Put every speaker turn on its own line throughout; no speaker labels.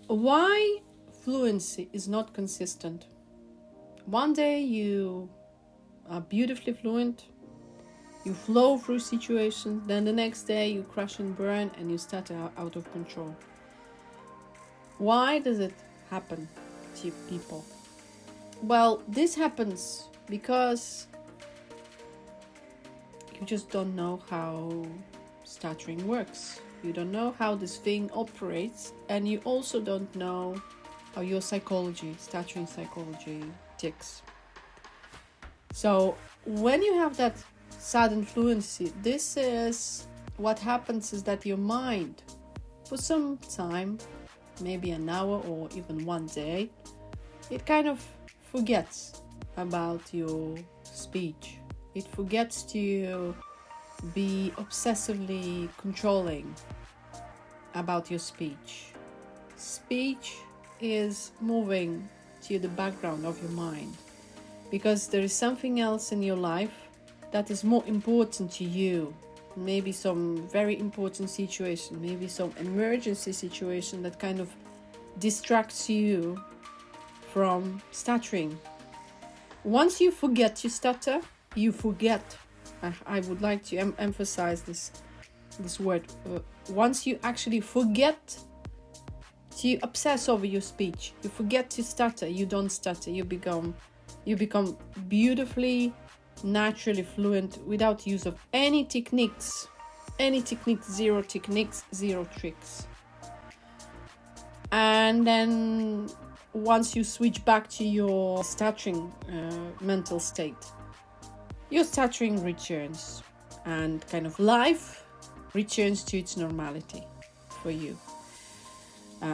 Why fluency is not consistent? One day you are beautifully fluent, you flow through situations, then the next day you crash and burn and you stutter out of control. Why does it happen to people? Well, this happens because you just don't know how stuttering works. You don't know how this thing operates, and you also don't know how your stuttering psychology ticks. So when you have that sudden fluency, this is what happens is that your mind, for some time, maybe an hour or even one day, it kind of forgets about your speech. It forgets to be obsessively controlling about your speech. Speech is moving to the background of your mind because there is something else in your life that is more important to you. Maybe some very important situation, maybe some emergency situation that kind of distracts you from stuttering. Once you forget to stutter, you forget. I would like to emphasize this word. Once you actually forget to obsess over your speech, you forget to stutter, you don't stutter, you become beautifully, naturally fluent without use of any techniques, zero techniques, zero tricks. And then once you switch back to your stuttering mental state, your stuttering returns and kind of life returns to its normality for you.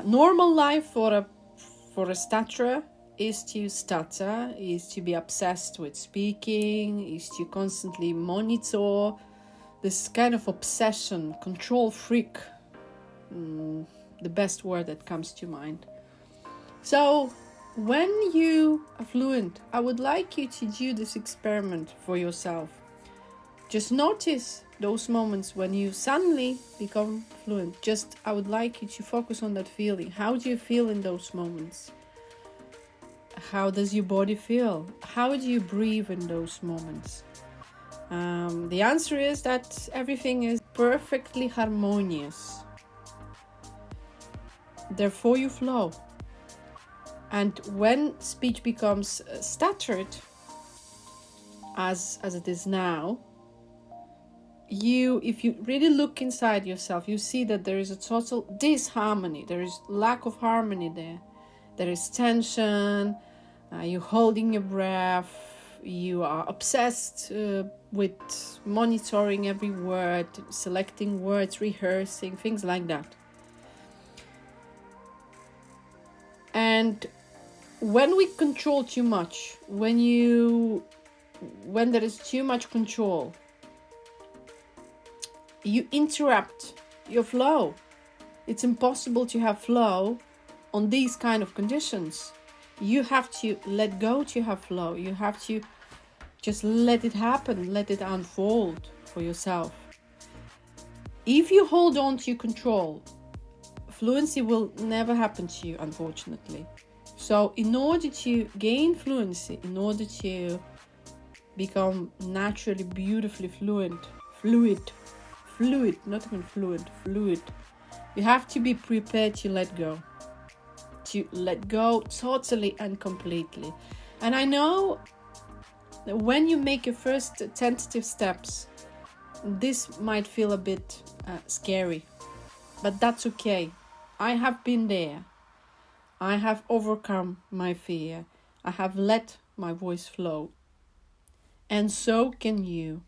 Normal life for a stutterer is to stutter, is to be obsessed with speaking, is to constantly monitor this kind of obsession, control freak, the best word that comes to mind. So when you are fluent, I would like you to do this experiment for yourself. Just notice those moments when you suddenly become fluent. I would like you to focus on that feeling. How do you feel in those moments? How does your body feel? How do you breathe in those moments? The answer is that everything is perfectly harmonious. Therefore you flow. And when speech becomes stuttered, as it is now, if you really look inside yourself, you see that there is a total disharmony. There is lack of harmony there. There is tension. You're holding your breath. You are obsessed with monitoring every word, selecting words, rehearsing, things like that. And when we control too much, when there is too much control, you interrupt your flow. It's impossible to have flow on these kind of conditions. You have to let go to have flow. You have to just let it happen, let it unfold for yourself. If you hold on to control, fluency will never happen to you, unfortunately. So in order to gain fluency, in order to become naturally, beautifully fluid, not even fluent, fluid, you have to be prepared to let go. To let go totally and completely. And I know that when you make your first tentative steps, this might feel a bit scary, but that's okay. I have been there. I have overcome my fear. I have let my voice flow. And so can you.